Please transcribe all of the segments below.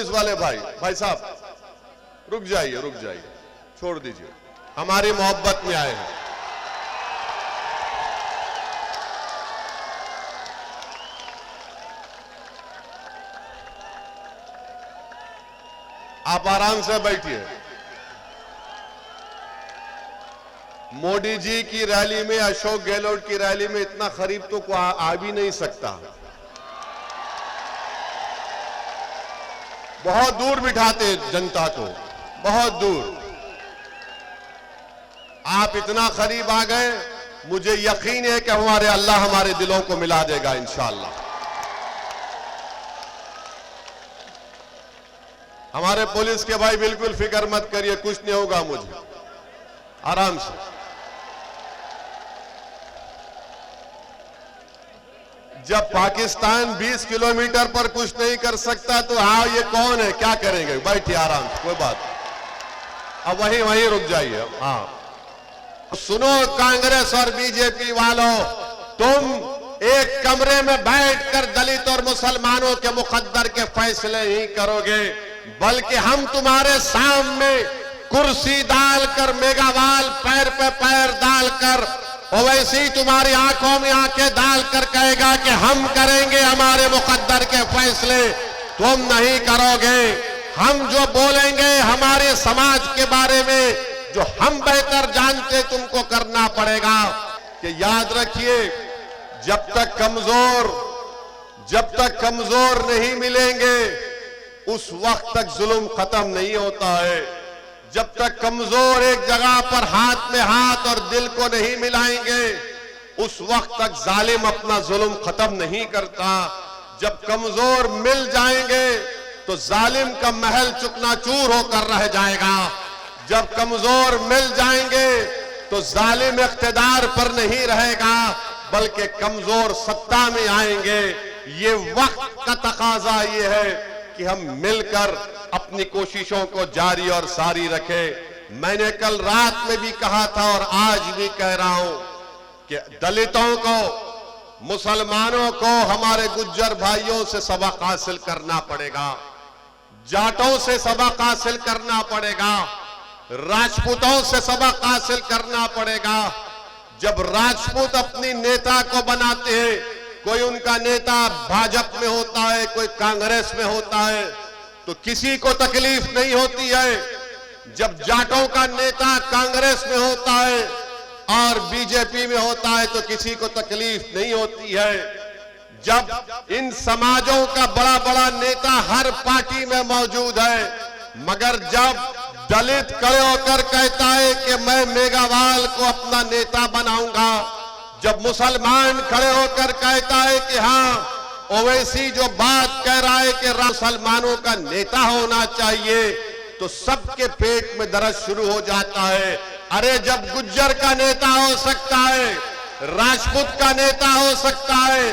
Police वाले भाई साहब रुक जाइए, छोड़ दीजिए, हमारी मोहब्बत में आए हैं। आप आराम से बैठिए। मोदी जी की रैली में, अशोक गहलोत की रैली में इतना करीब तो कोई आ भी नहीं सकता। बहुत दूर बिठाते जनता को, बहुत दूर। आप इतना करीब आ गए, मुझे यकीन है कि हमारे अल्लाह हमारे दिलों को मिला देगा इंशाअल्लाह। हमारे पुलिस के भाई बिल्कुल फिक्र मत करिए, कुछ नहीं होगा मुझे, आराम से। जब पाकिस्तान 20 किलोमीटर पर कुछ नहीं कर सकता तो हाँ ये कौन है, क्या करेंगे? बैठिए आराम से, कोई बात नहीं। अब वहीं रुक जाइए। हाँ सुनो कांग्रेस और बीजेपी वालों, तुम एक कमरे में बैठकर दलित और मुसलमानों के मुकद्दर के फैसले नहीं करोगे, बल्कि हम तुम्हारे सामने कुर्सी डालकर, मेगावाल पैर पे पैर डालकर, ओवैसी तुम्हारी आंखों में आंखें डालकर कहेगा कि हम करेंगे हमारे मुकद्दर के फैसले, तुम नहीं करोगे। हम जो बोलेंगे हमारे समाज के बारे में, जो हम बेहतर जानते, तुमको करना पड़ेगा। कि याद रखिए, जब तक कमजोर नहीं मिलेंगे उस वक्त तक जुल्म खत्म नहीं होता है। जब तक कमजोर एक जगह पर हाथ में हाथ और दिल को नहीं मिलाएंगे, उस वक्त तक जालिम अपना जुल्म खत्म नहीं करता। जब कमजोर मिल जाएंगे तो जालिम का महल चुकनाचूर होकर रह जाएगा। जब कमजोर मिल जाएंगे तो जालिम इख्तिदार पर नहीं रहेगा, बल्कि कमजोर सत्ता में आएंगे। ये वक्त का तकाजा ये है कि हम मिलकर अपनी कोशिशों को जारी और सारी रखें। मैंने कल रात में भी कहा था और आज भी कह रहा हूं कि दलितों को, मुसलमानों को, हमारे गुज्जर भाइयों से सबक हासिल करना पड़ेगा, जाटों से सबक हासिल करना पड़ेगा, राजपूतों से सबक हासिल करना पड़ेगा। जब राजपूत अपनी नेता को बनाते हैं, कोई उनका नेता भाजपा में होता है, कोई कांग्रेस में होता है, तो किसी को तकलीफ नहीं होती है। जब जाटों का नेता कांग्रेस में होता है और बीजेपी में होता है तो किसी को तकलीफ नहीं होती है। जब इन समाजों का बड़ा बड़ा नेता हर पार्टी में मौजूद है, मगर जब दलित खड़े होकर कहता है कि मैं मेघावाल को अपना नेता बनाऊंगा, जब मुसलमान खड़े होकर कहता है कि हाँ ओवैसी जो बात कह रहा है कि मुसलमानों का नेता होना चाहिए, तो सबके पेट में दर्द शुरू हो जाता है। अरे जब गुज्जर का नेता हो सकता है, राजपूत का नेता हो सकता है,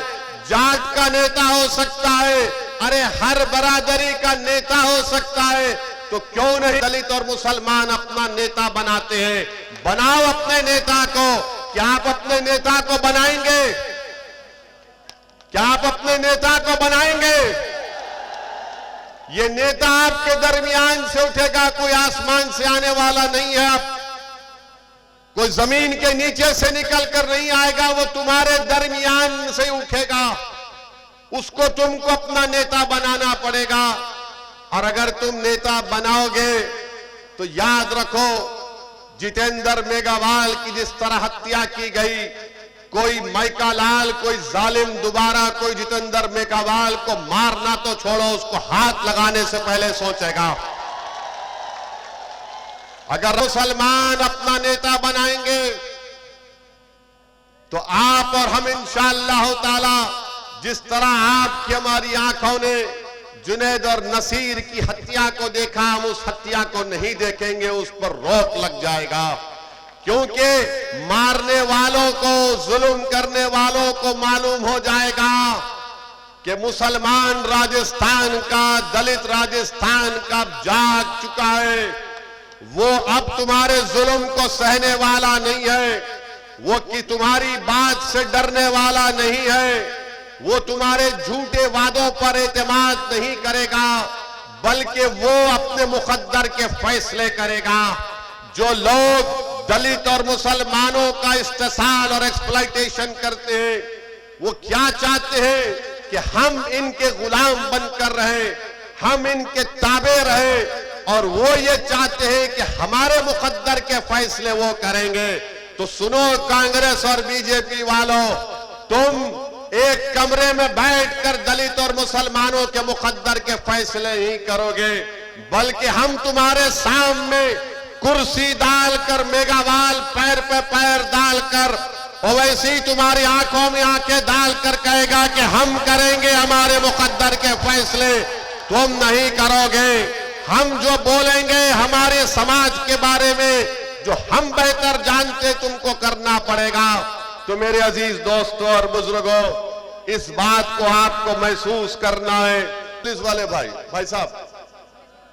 जाट का नेता हो सकता है, अरे हर बरादरी का नेता हो सकता है, तो क्यों नहीं दलित और मुसलमान अपना नेता बनाते हैं? बनाओ अपने नेता को। क्या आप अपने नेता को बनाएंगे? क्या आप अपने नेता को बनाएंगे? ये नेता आपके दरमियान से उठेगा, कोई आसमान से आने वाला नहीं है। आप कोई जमीन के नीचे से निकल कर नहीं आएगा, वो तुम्हारे दरमियान से उठेगा। उसको तुमको अपना नेता बनाना पड़ेगा। और अगर तुम नेता बनाओगे तो याद रखो, जितेंद्र मेघावाल की जिस तरह हत्या की गई, कोई माइकालाल, कोई जालिम दोबारा कोई जितेंद्र मेघावाल को मारना तो छोड़ो, उसको हाथ लगाने से पहले सोचेगा। अगर मुसलमान अपना नेता बनाएंगे तो आप और हम इंशाअल्लाह ताला, जिस तरह आपकी हमारी आंखों ने जुनैद और नसीर की हत्या को देखा, हम उस हत्या को नहीं देखेंगे, उस पर रोक लग जाएगा। क्योंकि मारने वालों को, जुल्म करने वालों को मालूम हो जाएगा कि मुसलमान राजस्थान का, दलित राजस्थान का जाग चुका है। वो अब तुम्हारे जुल्म को सहने वाला नहीं है, वो कि तुम्हारी बात से डरने वाला नहीं है, वो तुम्हारे झूठे वादों पर एतमाद नहीं करेगा। बल्कि वो अपने मुकद्दर के फैसले करेगा। जो लोग दलित और मुसलमानों का इस्तेसाल और एक्सप्लॉयटेशन करते हैं, वो क्या चाहते हैं कि हम इनके गुलाम बनकर रहे, हम इनके ताबे रहे, और वो ये चाहते हैं कि हमारे मुकद्दर के फैसले वो करेंगे। तो सुनो कांग्रेस और बीजेपी वालों, तुम एक कमरे में बैठकर दलित और मुसलमानों के मुकद्दर के फैसले नहीं करोगे, बल्कि हम तुम्हारे सामने कुर्सी डालकर, मेगावाल पैर पे पैर डालकर, ओवैसी तुम्हारी आंखों में आंखें डालकर कहेगा कि हम करेंगे हमारे मुकद्दर के फैसले, तुम नहीं करोगे। हम जो बोलेंगे हमारे समाज के बारे में, जो हम बेहतर जानते, तुमको करना पड़ेगा। तो मेरे अजीज दोस्तों और बुजुर्गों, इस बात को आपको महसूस करना है। पुलिस वाले भाई साहब,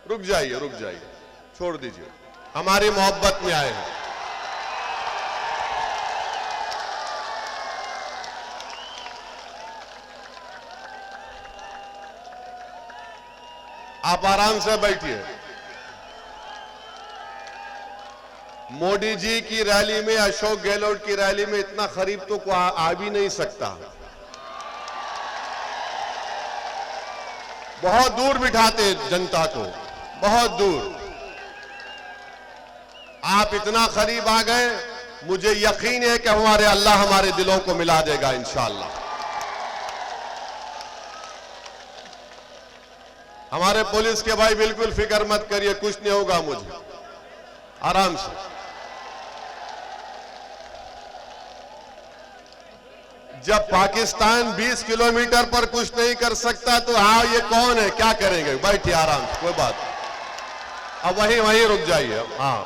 रुक जाइए, छोड़ दीजिए, हमारी मोहब्बत में आए हैं। आप आराम से बैठिए। मोदी जी की रैली में, अशोक गहलोत की रैली में इतना करीब तो आ भी नहीं सकता। बहुत दूर बिठाते जनता को, बहुत दूर। आप इतना करीब आ गए, मुझे यकीन है कि हमारे अल्लाह हमारे दिलों को मिला देगा इंशाअल्लाह। हमारे पुलिस के भाई बिल्कुल फिक्र मत करिए, कुछ नहीं होगा मुझे, आराम से। जब पाकिस्तान 20 किलोमीटर पर कुछ नहीं कर सकता, तो हाँ ये कौन है, क्या करेंगे? बैठिए आराम से, कोई बात नहीं। अब वहीं रुक जाइए। हाँ,